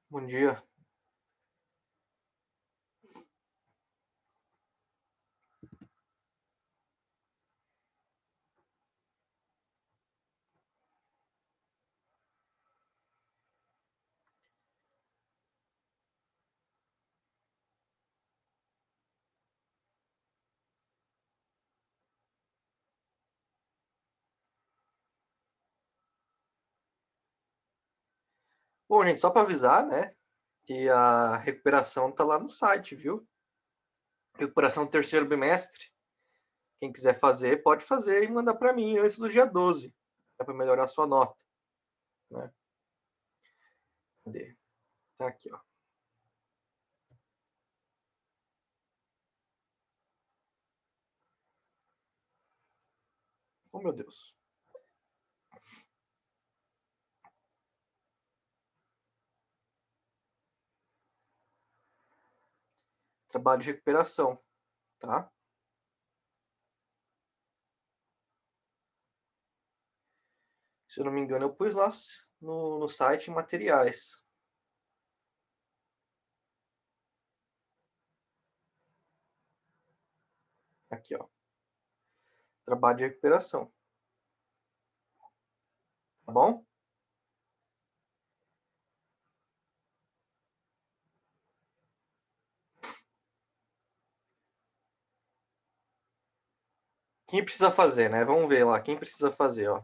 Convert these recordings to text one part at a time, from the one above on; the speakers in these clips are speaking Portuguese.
Bom dia. Bom, gente, só para avisar, né, que a recuperação tá lá no site, viu? Recuperação do terceiro bimestre. Quem quiser fazer, pode fazer e mandar para mim antes do dia 12, para melhorar a sua nota, né? Cadê? Tá aqui, ó. Oh, meu Deus. Trabalho de recuperação, tá? Se eu não me engano, eu pus lá no site materiais. Aqui, ó. Trabalho de recuperação. Tá bom? Quem precisa fazer, né? Vamos ver lá. Quem precisa fazer, ó.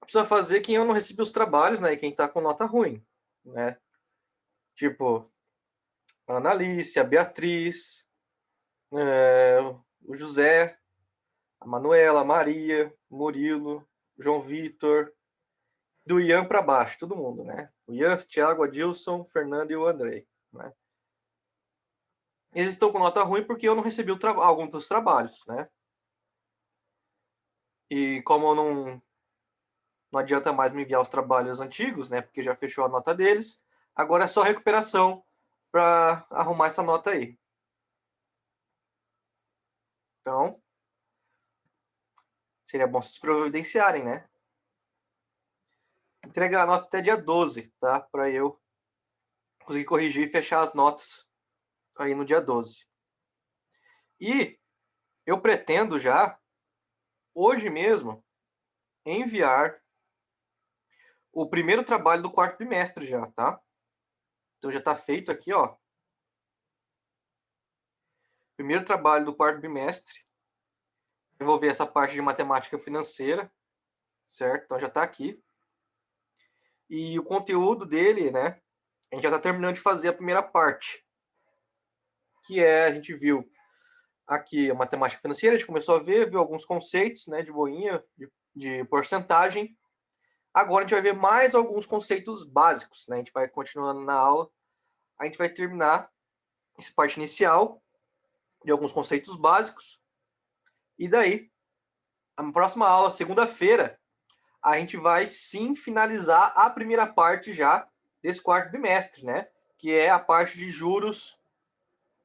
Precisa fazer quem eu não recebi os trabalhos, né? E quem tá com nota ruim, né? Tipo, a Analice, a Beatriz, o José, a Manuela, a Maria, o Murilo, o João Vitor, do Ian para baixo, todo mundo, né? O Ian, o Thiago, Adilson, o Fernando e o Andrei, né? Eles estão com nota ruim porque eu não recebi algum dos trabalhos, né? E como eu não adianta mais me enviar os trabalhos antigos, né? Porque já fechou a nota deles, agora é só recuperação para arrumar essa nota aí. Então, seria bom vocês providenciarem, né? Entregar a nota até dia 12, tá? Para eu conseguir corrigir e fechar as notas aí no dia 12. E eu pretendo já, hoje mesmo, enviar o primeiro trabalho do quarto bimestre já, tá? Então já está feito aqui, ó. Primeiro trabalho do quarto bimestre. Envolver essa parte de matemática financeira, certo? Então já está aqui. E o conteúdo dele, né? A gente já está terminando de fazer a primeira parte, que é, a gente viu aqui a matemática financeira, a gente começou a ver, viu alguns conceitos, né, de boinha, de porcentagem. Agora a gente vai ver mais alguns conceitos básicos, né? A gente vai continuando na aula, a gente vai terminar essa parte inicial de alguns conceitos básicos. E daí, a próxima aula, segunda-feira, a gente vai sim finalizar a primeira parte já desse quarto bimestre, né? Que é a parte de juros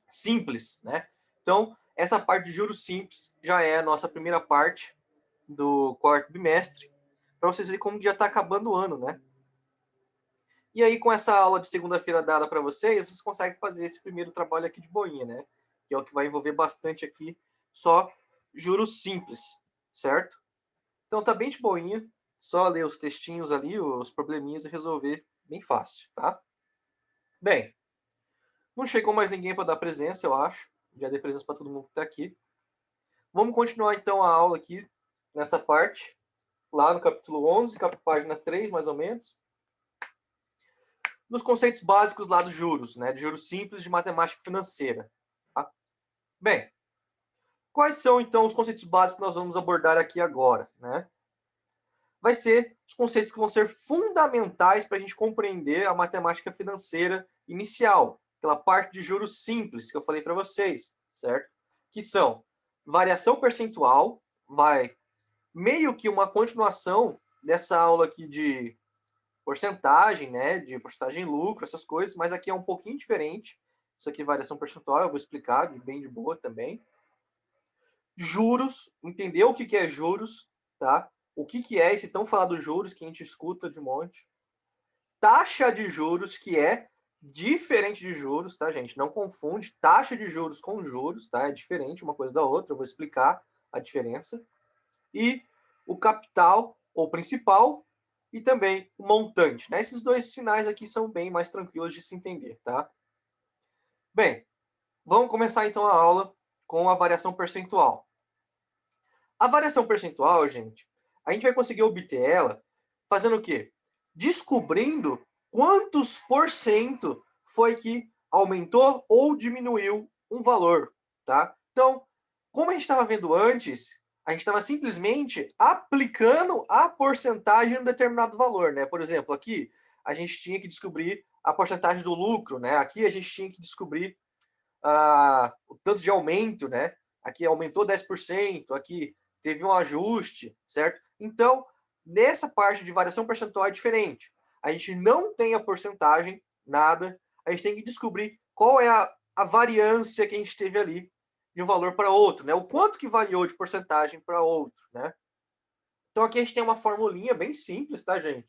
simples, né? Então, essa parte de juros simples já é a nossa primeira parte do quarto bimestre, para vocês verem como já está acabando o ano, né? E aí, com essa aula de segunda-feira dada para vocês, vocês conseguem fazer esse primeiro trabalho aqui de boinha, né? Que é o que vai envolver bastante aqui só juros simples, certo? Então tá bem de boinha, só ler os textinhos ali, os probleminhas e resolver bem fácil, tá? Bem, não chegou mais ninguém para dar presença, eu acho. Já dei presença para todo mundo que está aqui. Vamos continuar então a aula aqui nessa parte, lá no capítulo 11, página 3, mais ou menos. Nos conceitos básicos lá dos juros, né? De juros simples de matemática financeira. Tá? Bem, quais são então os conceitos básicos que nós vamos abordar aqui agora, né? Vai ser os conceitos que vão ser fundamentais para a gente compreender a matemática financeira inicial, aquela parte de juros simples que eu falei para vocês, certo? Que são variação percentual, vai meio que uma continuação dessa aula aqui de porcentagem, né, de porcentagem em lucro, essas coisas, mas aqui é um pouquinho diferente, Isso aqui é variação percentual, eu vou explicar bem de boa também. Juros, entender o que é juros, tá? O que é esse tão falado juros que a gente escuta de monte. Taxa de juros, que é diferente de juros, tá, gente? Não confunde taxa de juros com juros, tá? É diferente uma coisa da outra, eu vou explicar a diferença. E o capital, ou principal, e também o montante, né? Esses dois finais aqui são bem mais tranquilos de se entender, tá? Bem, vamos começar então a aula com a variação percentual. A variação percentual, gente, a gente vai conseguir obter ela fazendo o quê? Descobrindo quantos por cento foi que aumentou ou diminuiu um valor, tá? Então, como a gente estava vendo antes, a gente estava simplesmente aplicando a porcentagem em um determinado valor, né? Por exemplo, aqui a gente tinha que descobrir a porcentagem do lucro, né? Aqui a gente tinha que descobrir o tanto de aumento, né? Aqui aumentou 10%, aqui teve um ajuste, certo? Então, nessa parte de variação percentual é diferente. A gente não tem a porcentagem, nada. A gente tem que descobrir qual é a variância que a gente teve ali de um valor para outro, né? O quanto que variou de porcentagem para outro, né? Então, aqui a gente tem uma formulinha bem simples, tá, gente?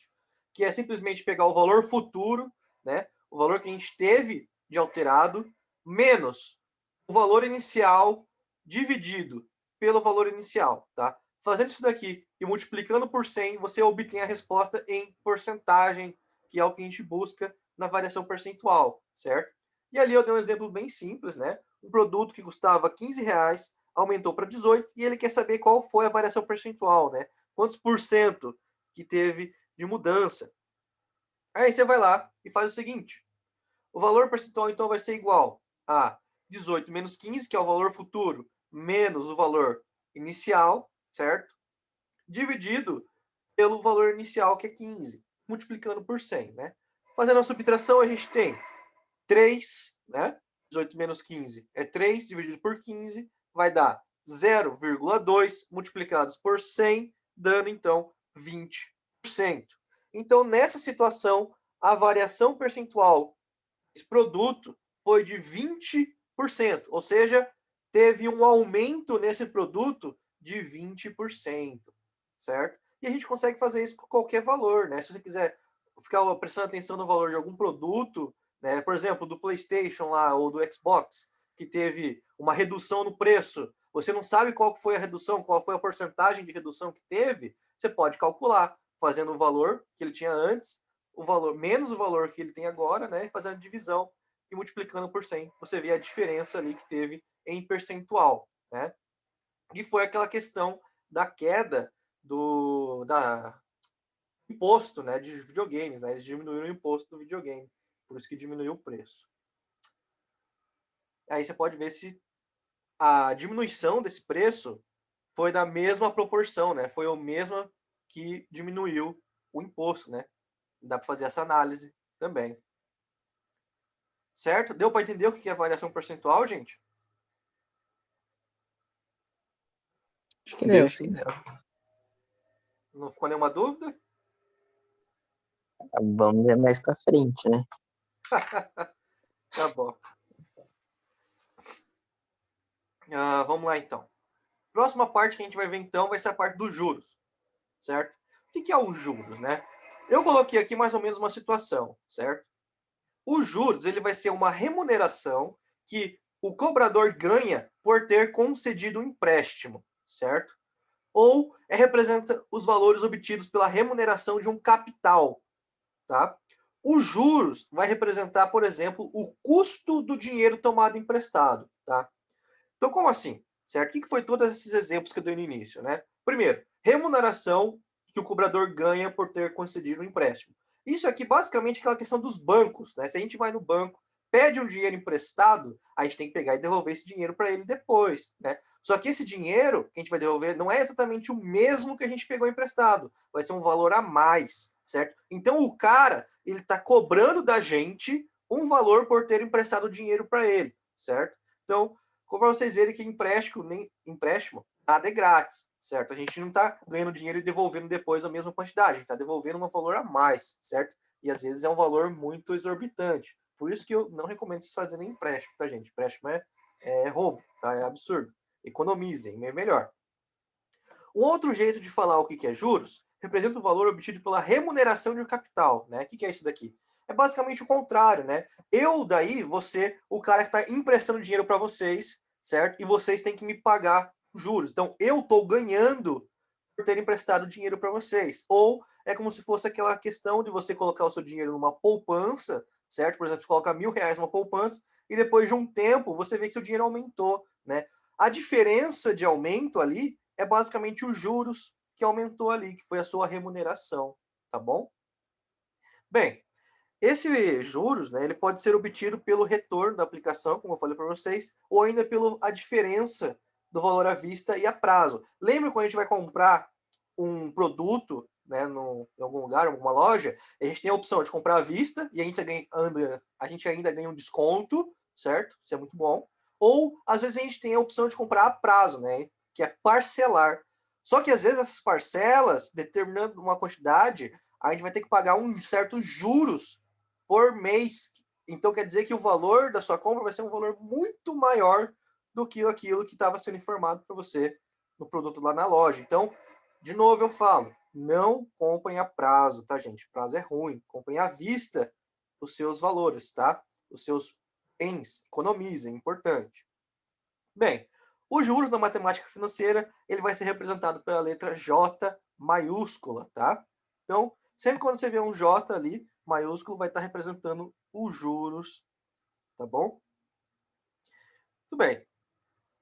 Que é simplesmente pegar o valor futuro, né? O valor que a gente teve de alterado, menos o valor inicial dividido pelo valor inicial, tá? Fazendo isso daqui e multiplicando por 100, você obtém a resposta em porcentagem, que é o que a gente busca na variação percentual, certo? E ali eu dei um exemplo bem simples, né? Um produto que custava R$15 aumentou para 18 e ele quer saber qual foi a variação percentual, né? Quantos por cento que teve de mudança. Aí você vai lá e faz o seguinte. O valor percentual, então, vai ser igual a 18 menos 15, que é o valor futuro, menos o valor inicial, certo? Dividido pelo valor inicial, que é 15, multiplicando por 100, né? Fazendo a subtração, a gente tem 3, né? 18 menos 15 é 3, dividido por 15, vai dar 0,2 multiplicados por 100, dando, então, 20%. Então, nessa situação, a variação percentual desse produto foi de 20%, ou seja, teve um aumento nesse produto de 20%, certo? E a gente consegue fazer isso com qualquer valor, né? Se você quiser ficar prestando atenção no valor de algum produto, né? Por exemplo, do PlayStation lá ou do Xbox, que teve uma redução no preço, você não sabe qual foi a redução, qual foi a porcentagem de redução que teve, você pode calcular fazendo o valor que ele tinha antes, o valor menos o valor que ele tem agora, né? Fazendo divisão e multiplicando por 100, você vê a diferença ali que teve em percentual, né? E foi aquela questão da queda do imposto, né, de videogames, né? Eles diminuíram o imposto do videogame, por isso que diminuiu o preço. Aí você pode ver se a diminuição desse preço foi da mesma proporção, né? Foi o mesmo que diminuiu o imposto, né? Dá para fazer essa análise também. Certo? Deu para entender o que é variação percentual, gente? Acho que deu, sim. Não ficou nenhuma dúvida? Vamos ver mais pra frente, né? Tá bom. Vamos lá, então. Próxima parte que a gente vai ver, então, vai ser a parte dos juros, certo? O que é os juros, né? Eu coloquei aqui mais ou menos uma situação, certo? Os juros, ele vai ser uma remuneração que o cobrador ganha por ter concedido um empréstimo, certo? Ou representa os valores obtidos pela remuneração de um capital, tá? Os juros vai representar, por exemplo, o custo do dinheiro tomado emprestado, tá? Então, como assim? Certo? O que foi todos esses exemplos que eu dei no início, né? Primeiro, remuneração que o cobrador ganha por ter concedido um empréstimo. Isso aqui, basicamente, é aquela questão dos bancos, né? Se a gente vai no banco, pede um dinheiro emprestado, a gente tem que pegar e devolver esse dinheiro para ele depois, né? Só que esse dinheiro que a gente vai devolver não é exatamente o mesmo que a gente pegou emprestado. Vai ser um valor a mais, certo? Então, o cara, ele está cobrando da gente um valor por ter emprestado dinheiro para ele, certo? Então, como para vocês verem que empréstimo, nada é grátis, certo? A gente não está ganhando dinheiro e devolvendo depois a mesma quantidade, a gente está devolvendo um valor a mais, certo? E às vezes é um valor muito exorbitante. Por isso que eu não recomendo vocês fazerem empréstimo, tá, gente? Empréstimo é roubo, tá? É absurdo. Economizem, é melhor. Um outro jeito de falar o que é juros representa o valor obtido pela remuneração de um capital, né? O que é isso daqui? É basicamente o contrário, né? Eu, daí, você, o cara que está emprestando dinheiro para vocês, certo? E vocês têm que me pagar juros. Então, eu estou ganhando por ter emprestado dinheiro para vocês. Ou é como se fosse aquela questão de você colocar o seu dinheiro numa poupança, certo? Por exemplo, você coloca R$ 1.000 numa poupança e depois de um tempo você vê que seu dinheiro aumentou, né? A diferença de aumento ali é basicamente os juros que aumentou ali, que foi a sua remuneração, tá bom? Bem, esse juros, né, ele pode ser obtido pelo retorno da aplicação, como eu falei para vocês, ou ainda pela diferença do valor à vista e a prazo. Lembra quando a gente vai comprar um produto, né, em algum lugar, em alguma loja, a gente tem a opção de comprar à vista e a gente ainda ganha um desconto, certo? Isso é muito bom. Ou, às vezes, a gente tem a opção de comprar a prazo, né, que é parcelar. Só que, às vezes, essas parcelas, determinando uma quantidade, a gente vai ter que pagar uns certos juros por mês. Então quer dizer que o valor da sua compra vai ser um valor muito maior do que aquilo que estava sendo informado para você no produto lá na loja. Então, de novo eu falo, não comprem a prazo, tá, gente? Prazo é ruim. Comprem à vista os seus valores, tá? Os seus bens. Economizem, é importante. Bem, os juros na matemática financeira, ele vai ser representado pela letra J maiúscula, tá? Então, sempre quando você vê um J ali, maiúsculo, vai estar representando os juros, tá bom? Tudo bem.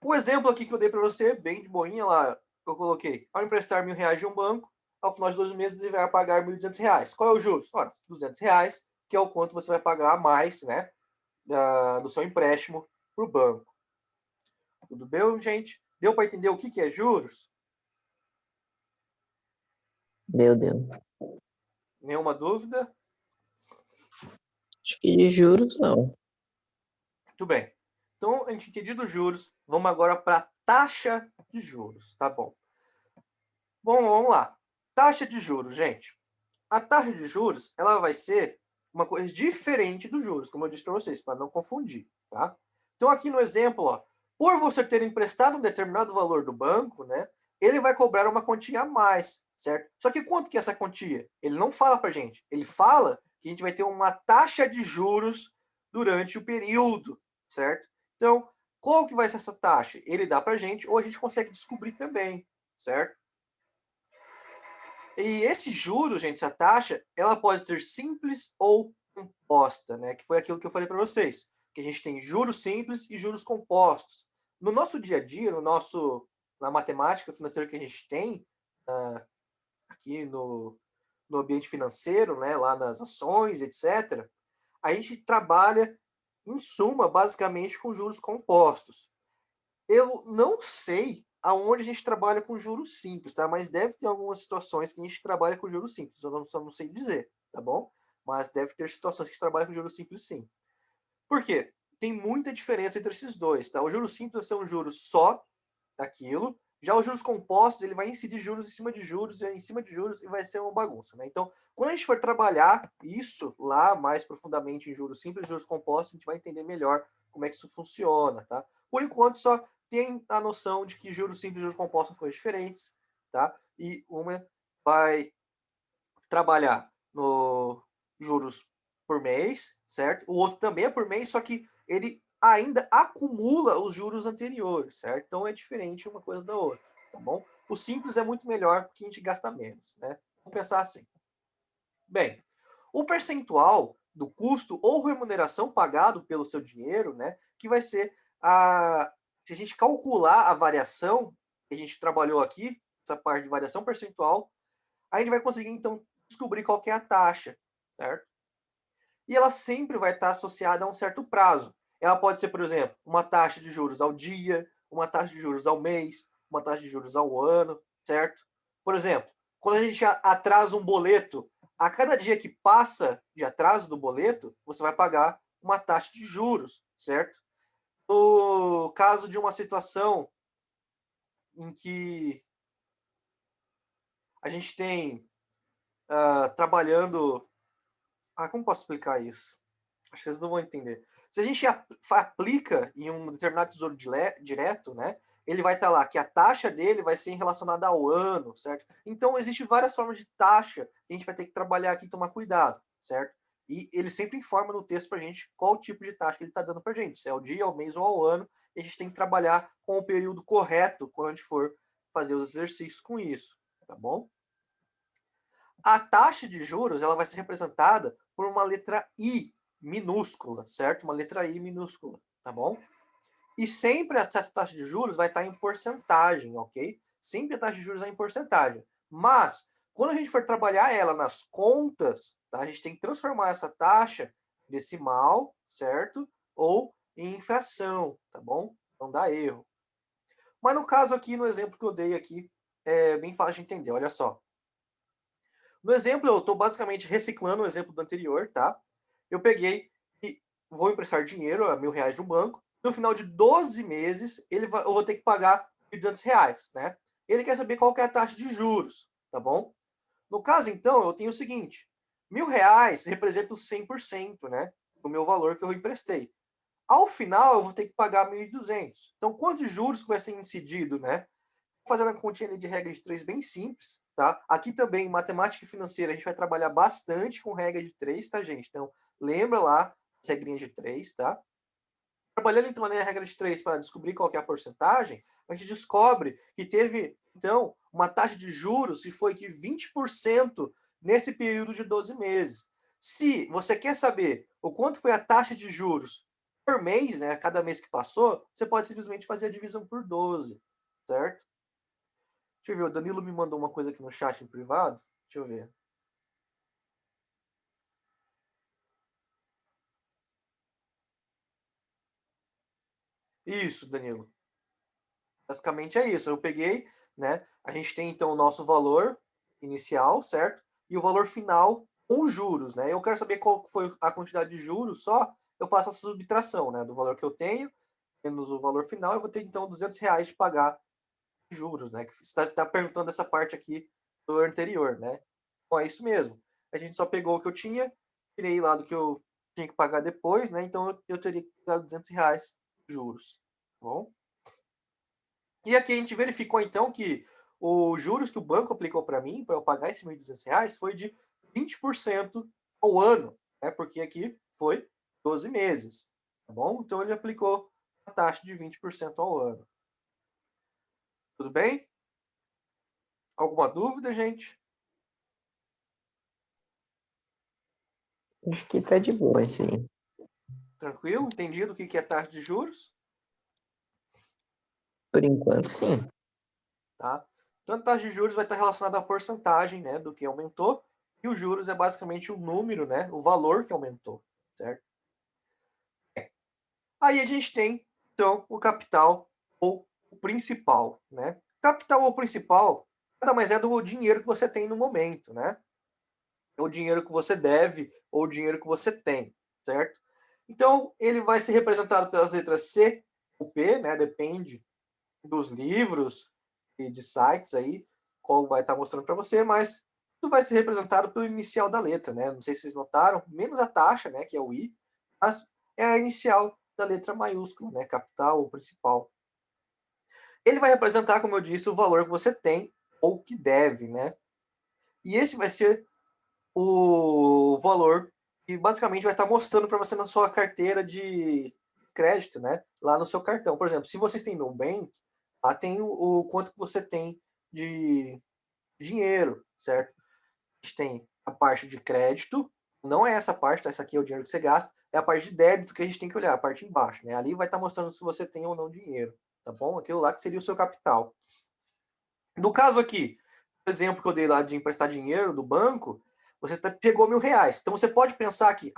O exemplo aqui que eu dei para você, bem de boinha lá, eu coloquei, ao emprestar R$ 1.000 de um banco, ao final de 12 meses você vai pagar R$ 1.200. Qual é o juros? Ora, R$ 200, que é o quanto você vai pagar a mais, né, do seu empréstimo para o banco. Tudo bem, gente? Deu para entender o que é juros? Deu. Nenhuma dúvida? Acho que de juros, não. Muito bem. Então, a gente entendido os juros, vamos agora para a taxa de juros, tá bom? Bom, vamos lá. Taxa de juros, gente. A taxa de juros, ela vai ser uma coisa diferente dos juros, como eu disse para vocês, para não confundir, tá? Então, aqui no exemplo, ó, por você ter emprestado um determinado valor do banco, né, ele vai cobrar uma quantia a mais, certo? Só que quanto que é essa quantia? Ele não fala para gente. Ele fala que a gente vai ter uma taxa de juros durante o período, certo? Então, qual que vai ser essa taxa? Ele dá para gente ou a gente consegue descobrir também, certo? E esse juros, gente, essa taxa, ela pode ser simples ou composta, né? Que foi aquilo que eu falei para vocês, que a gente tem juros simples e juros compostos. No nosso dia a dia, na matemática financeira que a gente tem aqui no ambiente financeiro, né? Lá nas ações, etc. A gente trabalha, em suma, basicamente com juros compostos. Eu não sei aonde a gente trabalha com juros simples, tá? Mas deve ter algumas situações que a gente trabalha com juros simples. Eu só não sei dizer, tá bom? Mas deve ter situações que a gente trabalha com juros simples, sim. Por quê? Tem muita diferença entre esses dois, tá? O juros simples vai ser um juro só daquilo. Já os juros compostos, ele vai incidir juros em cima de juros e em cima de juros e vai ser uma bagunça, né? Então, quando a gente for trabalhar isso lá mais profundamente em juros simples e juros compostos, a gente vai entender melhor como é que isso funciona, tá? Por enquanto, só tem a noção de que juros simples e juros compostos são coisas diferentes, tá? E uma vai trabalhar no juros por mês, certo? O outro também é por mês, só que ele ainda acumula os juros anteriores, certo? Então é diferente uma coisa da outra, tá bom? O simples é muito melhor porque a gente gasta menos, né? Vamos pensar assim. Bem, o percentual do custo ou remuneração pagado pelo seu dinheiro, né, que vai ser se a gente calcular a variação que a gente trabalhou aqui, essa parte de variação percentual, a gente vai conseguir então descobrir qual que é a taxa, certo? E ela sempre vai estar associada a um certo prazo. Ela pode ser, por exemplo, uma taxa de juros ao dia, uma taxa de juros ao mês, uma taxa de juros ao ano, certo? Por exemplo, quando a gente atrasa um boleto, a cada dia que passa de atraso do boleto, você vai pagar uma taxa de juros, certo? No caso de uma situação em que a gente tem trabalhando. Como posso explicar isso? Acho que vocês não vão entender. Se a gente aplica em um determinado tesouro direto, né, ele vai estar lá que a taxa dele vai ser relacionada ao ano, certo? Então, existem várias formas de taxa que a gente vai ter que trabalhar aqui e tomar cuidado, certo? E ele sempre informa no texto para a gente qual tipo de taxa que ele está dando para a gente, se é ao dia, ao mês ou ao ano, e a gente tem que trabalhar com o período correto quando a gente for fazer os exercícios com isso, tá bom? A taxa de juros ela vai ser representada por uma letra I minúscula, certo? Uma letra I minúscula, tá bom? E sempre essa taxa de juros vai estar em porcentagem, ok? Sempre a taxa de juros é em porcentagem. Mas, quando a gente for trabalhar ela nas contas, tá? A gente tem que transformar essa taxa em decimal, certo? Ou em infração, tá bom? Não dá erro. Mas no caso aqui, no exemplo que eu dei aqui, é bem fácil de entender, olha só. No exemplo, eu estou basicamente reciclando o exemplo do anterior, tá? Eu peguei e vou emprestar dinheiro, R$ 1.000 no banco. No final de 12 meses, eu vou ter que pagar R$ 1.200, né? Ele quer saber qual que é a taxa de juros, tá bom? No caso, então, eu tenho o seguinte. R$ 1.000 representa os 100%, né? Do meu valor que eu emprestei. Ao final, eu vou ter que pagar 1.200. Então, quantos juros que vai ser incidido, né? Fazendo a continha de regra de 3 bem simples, tá? Aqui também, em matemática financeira, a gente vai trabalhar bastante com regra de 3, tá, gente? Então, lembra lá as regrinhas de 3, tá? Trabalhando, então, na regra de 3 para descobrir qual que é a porcentagem, a gente descobre que teve, então, uma taxa de juros que foi de 20% nesse período de 12 meses. Se você quer saber o quanto foi a taxa de juros por mês, né, cada mês que passou, você pode simplesmente fazer a divisão por 12, certo? Deixa eu ver, o Danilo me mandou uma coisa aqui no chat em privado. Deixa eu ver. Isso, Danilo. Basicamente é isso. Eu peguei, né? A gente tem então o nosso valor inicial, certo? E o valor final com juros, né? Eu quero saber qual foi a quantidade de juros só. Eu faço a subtração, né? Do valor que eu tenho, menos o valor final, eu vou ter então R$ 200 de pagar juros, né? Que você está perguntando essa parte aqui do anterior, né? Bom, é isso mesmo. A gente só pegou o que eu tinha, tirei lá do que eu tinha que pagar depois, né? Então eu teria que pagar R$ 200 de juros, tá bom? E aqui a gente verificou então que os juros que o banco aplicou para mim, para eu pagar esses R$ 1.200, foi de 20% ao ano, né? Porque aqui foi 12 meses, tá bom? Então ele aplicou a taxa de 20% ao ano. Tudo bem? Alguma dúvida, gente? Acho que tá de boa, assim. Tranquilo? Entendido o que é taxa de juros? Por enquanto, sim. Tá? Então, a taxa de juros vai estar relacionada à porcentagem, né, do que aumentou, e os juros é basicamente o número, né, o valor que aumentou, certo? Aí a gente tem, então, o capital ou o principal, né? Capital ou principal nada mais é do dinheiro que você tem no momento, né? É o dinheiro que você deve ou o dinheiro que você tem, certo? Então, ele vai ser representado pelas letras C ou P, né? Depende dos livros e de sites aí, qual vai estar mostrando para você, mas tudo vai ser representado pelo inicial da letra, né? Não sei se vocês notaram, menos a taxa, né, que é o I, mas é a inicial da letra maiúscula, né, capital ou principal. Ele vai representar, como eu disse, o valor que você tem ou que deve, né? E esse vai ser o valor que basicamente vai estar mostrando para você na sua carteira de crédito, né? Lá no seu cartão. Por exemplo, se vocês têm Nubank, lá tem o quanto que você tem de dinheiro, certo? A gente tem a parte de crédito, não é essa parte, tá? Essa aqui é o dinheiro que você gasta, é a parte de débito que a gente tem que olhar, a parte embaixo, né? Ali vai estar mostrando se você tem ou não dinheiro, tá bom? Aquilo lá que seria o seu capital. No caso aqui, o exemplo que eu dei lá de emprestar dinheiro do banco, você pegou R$ 1.000. Então você pode pensar que,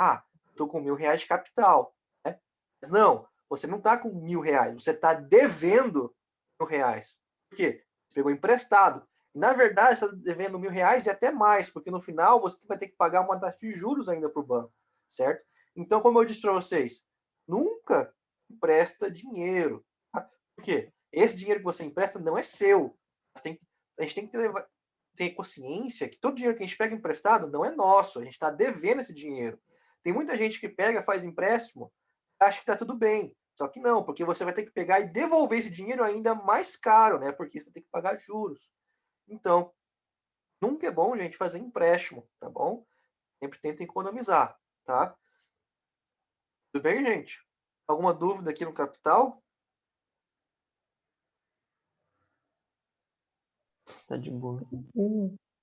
estou com R$ 1.000 de capital, né? Mas não, você não está com R$ 1.000, você está devendo R$ 1.000. Por quê? Você pegou emprestado. Na verdade, você está devendo R$ 1.000 e até mais, porque no final você vai ter que pagar uma taxa de juros ainda para o banco, certo? Então, como eu disse para vocês, nunca empresta dinheiro. Tá? Por quê? Esse dinheiro que você empresta não é seu. A gente tem que ter consciência que todo dinheiro que a gente pega emprestado não é nosso. A gente está devendo esse dinheiro. Tem muita gente que pega, faz empréstimo, acha que está tudo bem. Só que não, porque você vai ter que pegar e devolver esse dinheiro ainda mais caro, né? Porque você vai ter que pagar juros. Então, nunca é bom, gente, fazer empréstimo, tá bom? Sempre tenta economizar, tá? Tudo bem, gente? Alguma dúvida aqui no capital? Tá de boa.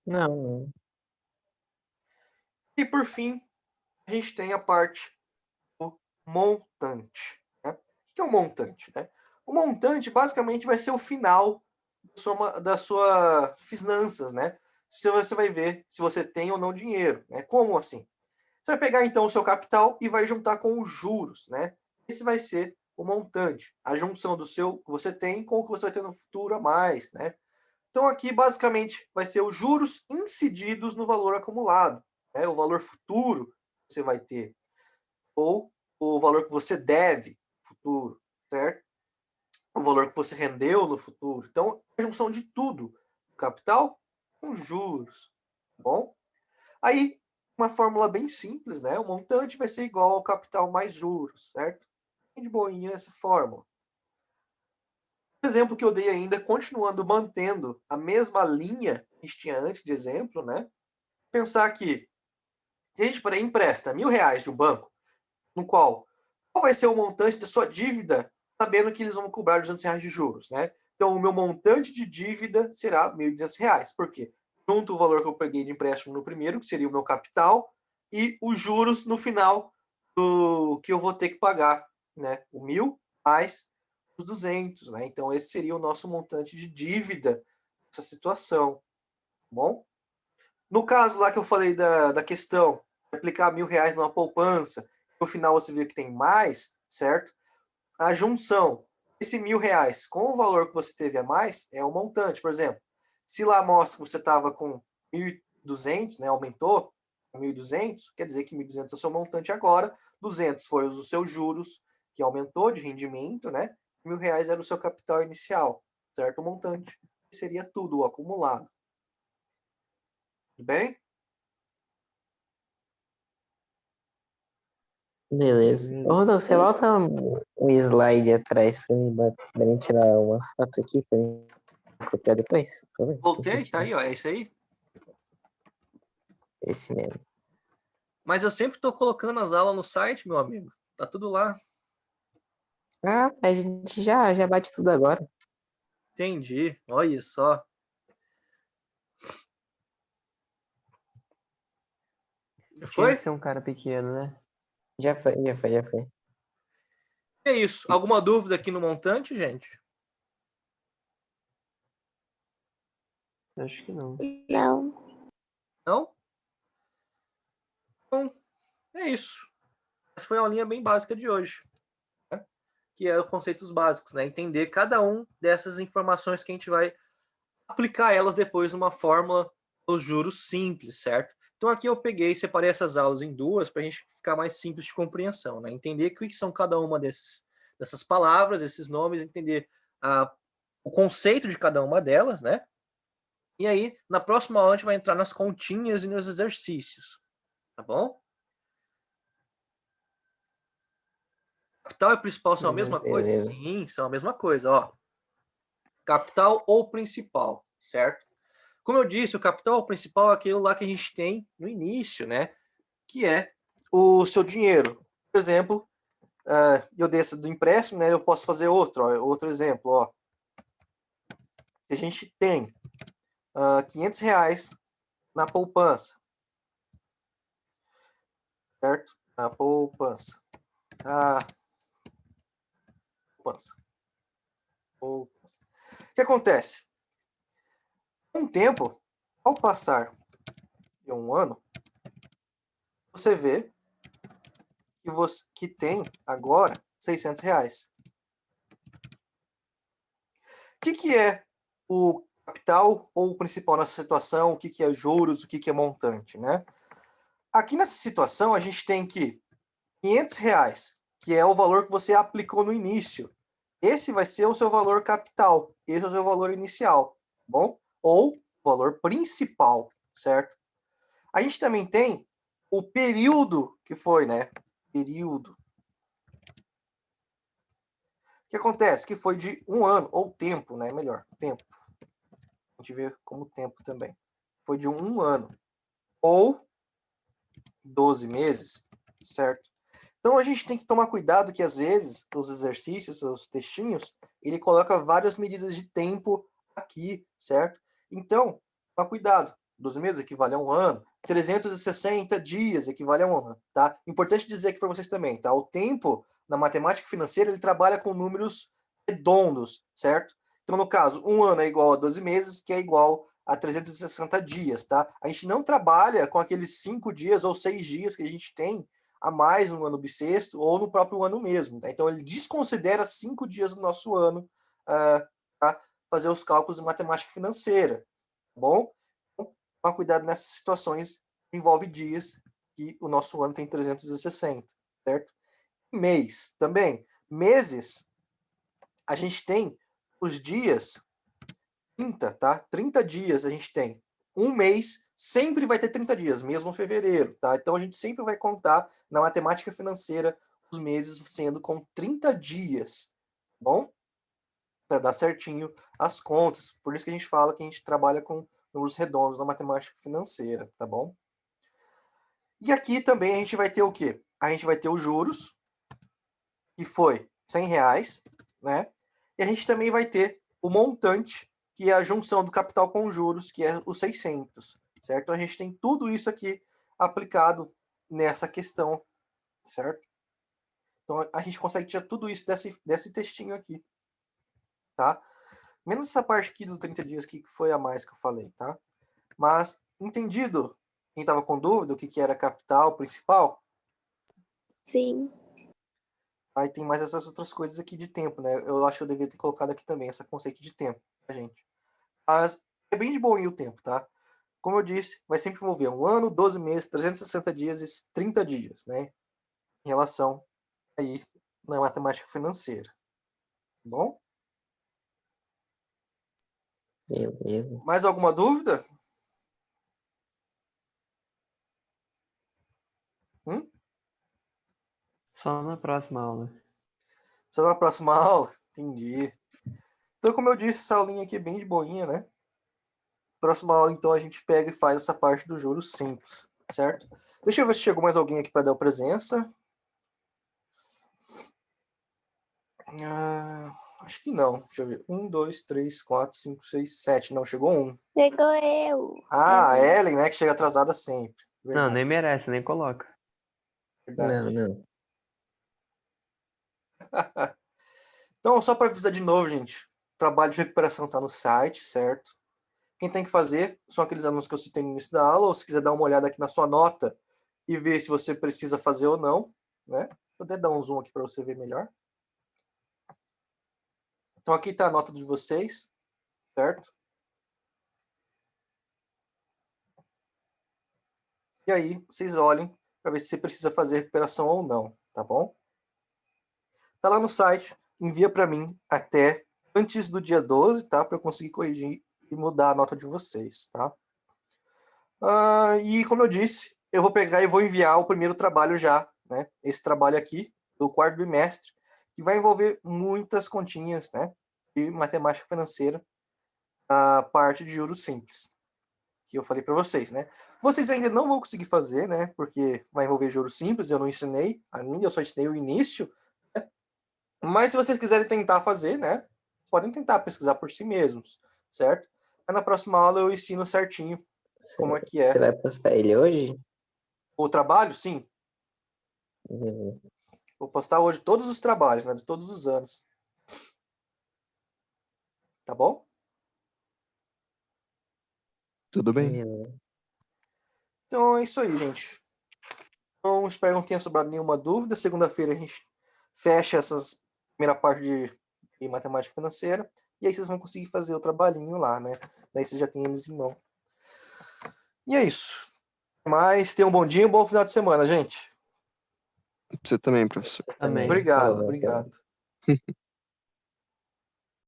Não. E por fim, a gente tem a parte do montante. Né? O que é um montante? Né? O montante basicamente vai ser o final das suas finanças, né? Você vai ver se você tem ou não dinheiro. Né? Como assim? Você vai pegar então o seu capital e vai juntar com os juros, né? Esse vai ser o montante, a junção do seu que você tem com o que você vai ter no futuro a mais, né? Então aqui basicamente vai ser os juros incididos no valor acumulado, né? O valor futuro que você vai ter ou o valor que você deve no futuro, certo? O valor que você rendeu no futuro. Então, a junção de tudo, capital com juros, tá bom? Aí, uma fórmula bem simples, né? O montante vai ser igual ao capital mais juros, certo? Bem de boinha essa fórmula. O exemplo que eu dei ainda, continuando mantendo a mesma linha que a gente tinha antes de exemplo, né? Pensar que se a gente empresta R$ 1.000 de um banco, no qual vai ser o montante da sua dívida, sabendo que eles vão cobrar R$ 200 de juros, né? Então, o meu montante de dívida será R$ 1.200. Por quê? Junto o valor que eu peguei de empréstimo no primeiro, que seria o meu capital, e os juros no final do que eu vou ter que pagar, né? O 1.000 mais os 200, né? Então, esse seria o nosso montante de dívida nessa situação, tá bom? No caso lá que eu falei da questão, aplicar R$ 1.000 numa poupança, no final você vê que tem mais, certo? A junção desse R$ 1.000 com o valor que você teve a mais é o montante. Por exemplo, se lá mostra que você estava com 1.200, né, aumentou 1.200, quer dizer que 1.200 é o seu montante agora, 200 foi os seus juros, que aumentou de rendimento, né? R$ 1.000 era o seu capital inicial, certo? O montante seria tudo, o acumulado. Tudo bem? Beleza. Ô, Rodolfo, você volta um slide atrás pra mim tirar uma foto aqui pra mim copiar depois? Por favor? Voltei, tá aí, ó, é isso aí. Esse mesmo. Mas eu sempre estou colocando as aulas no site, meu amigo. Tá tudo lá. Ah, a gente já bate tudo agora. Entendi. Olha só. Tinha Foi? que ser um cara pequeno, né? Já foi. É isso. Alguma dúvida aqui no montante, gente? Acho que não. Não. Não? Bom, é isso. Essa foi a aulinha bem básica de hoje, né? Que é os conceitos básicos, né? Entender cada um dessas informações que a gente vai aplicar elas depois numa fórmula dos juros simples, certo? Então aqui eu peguei e separei essas aulas em duas para a gente ficar mais simples de compreensão, né? Entender o que são cada uma dessas palavras, esses nomes, entender o conceito de cada uma delas, né? E aí, na próxima aula, a gente vai entrar nas continhas e nos exercícios, tá bom? Capital e principal são a mesma coisa? Beleza. Sim, são a mesma coisa, ó. Capital ou principal, certo? Como eu disse, o capital ou principal é aquilo lá que a gente tem no início, né? Que é o seu dinheiro. Por exemplo, eu desse do empréstimo, né? Eu posso fazer outro exemplo, ó. Se a gente tem R$ 500 na poupança, certo? Na poupança. Poupança. O que acontece? Com o tempo, ao passar de um ano, você vê que tem agora R$ 600. O que é o capital ou o principal nessa situação? O que é juros? O que é montante, né? Aqui nessa situação, a gente tem que R$ 500, que é o valor que você aplicou no início. Esse vai ser o seu valor capital. Esse é o seu valor inicial, tá bom? Ou valor principal, certo? A gente também tem o período que foi, né? Período. O que acontece? Que foi de 1 ano, ou tempo, né? Melhor, tempo. A gente vê como tempo também. Foi de 1 ano. Ou 12 meses, certo? Então a gente tem que tomar cuidado que às vezes os exercícios, os textinhos, ele coloca várias medidas de tempo aqui, certo? Então, toma cuidado. 12 meses equivale a 1 ano, 360 dias equivale a 1 ano, tá? Importante dizer aqui para vocês também, tá? O tempo na matemática financeira, ele trabalha com números redondos, certo? Então, no caso, 1 ano é igual a 12 meses, que é igual a 360 dias, tá? A gente não trabalha com aqueles 5 dias ou 6 dias que a gente tem a mais no ano bissexto ou no próprio ano mesmo. Tá? Então, ele desconsidera 5 dias do nosso ano para fazer os cálculos de matemática financeira. Tá bom? Então, toma cuidado nessas situações que envolvem dias, que o nosso ano tem 360, certo? Mês também. Meses, a gente tem os dias 30, tá? 30 dias a gente tem. Um mês sempre vai ter 30 dias, mesmo fevereiro, tá? Então a gente sempre vai contar na matemática financeira os meses sendo com 30 dias, tá bom? Para dar certinho as contas. Por isso que a gente fala que a gente trabalha com números redondos na matemática financeira, tá bom? E aqui também a gente vai ter o quê? A gente vai ter os juros, que foi R$ 100, né? E a gente também vai ter o montante, que é a junção do capital com os juros, que é os 600, certo? Então, a gente tem tudo isso aqui aplicado nessa questão, certo? Então, a gente consegue tirar tudo isso desse textinho aqui, tá? Menos essa parte aqui dos 30 dias que foi a mais que eu falei, tá? Mas, entendido? Quem estava com dúvida, o que era capital principal? Sim. Aí tem mais essas outras coisas aqui de tempo, né? Eu acho que eu devia ter colocado aqui também, esse conceito de tempo, tá, gente? Mas é bem de boinha o tempo, tá? Como eu disse, vai sempre envolver 1 ano, 12 meses, 360 dias e 30 dias, né? Em relação aí na matemática financeira. Tá bom? Beleza. Mais alguma dúvida? Só na próxima aula. Só na próxima aula? Entendi. Então, como eu disse, essa aulinha aqui é bem de boinha, né? Próxima aula, então, a gente pega e faz essa parte do juros simples, certo? Deixa eu ver se chegou mais alguém aqui para dar presença. Acho que não. Deixa eu ver. 1, 2, 3, 4, 5, 6, 7. Não, chegou um. Chegou eu. Ah, a Ellen, né? Que chega atrasada sempre. Não, Verdade, nem merece, nem coloca. verdade. Não. Então, só para avisar de novo, gente. O trabalho de recuperação está no site, certo? Quem tem que fazer são aqueles alunos que eu citei no início da aula, ou se quiser dar uma olhada aqui na sua nota e ver se você precisa fazer ou não, né? Vou até dar um zoom aqui para você ver melhor. Então, aqui está a nota de vocês, certo? E aí, vocês olhem para ver se você precisa fazer recuperação ou não, tá bom? Tá lá no site, envia para mim até antes do dia 12, tá? Para eu conseguir corrigir e mudar a nota de vocês, tá? E como eu disse, eu vou pegar e vou enviar o primeiro trabalho já, né? Esse trabalho aqui, do quarto bimestre, que vai envolver muitas continhas, né? De matemática financeira, a parte de juros simples, que eu falei para vocês, né? Vocês ainda não vão conseguir fazer, né? Porque vai envolver juros simples, eu não ensinei ainda, eu só ensinei o início. Né? Mas se vocês quiserem tentar fazer, né? Podem tentar pesquisar por si mesmos, certo? Mas na próxima aula eu ensino certinho como é que Você é. vai postar ele hoje? O trabalho, sim. Beleza. Vou postar hoje todos os trabalhos, né? De todos os anos. Tá bom? Tudo bem. Beleza. Então é isso aí, gente. Então, espero que não tenha sobrado nenhuma dúvida. Segunda-feira a gente fecha essa primeira parte de matemática financeira. E aí vocês vão conseguir fazer o trabalhinho lá, né? Daí vocês já têm eles em mão. E é isso. Mas tenham um bom dia e um bom final de semana, gente. Você também, professor. Você Também. também. Obrigado, Falou, obrigado.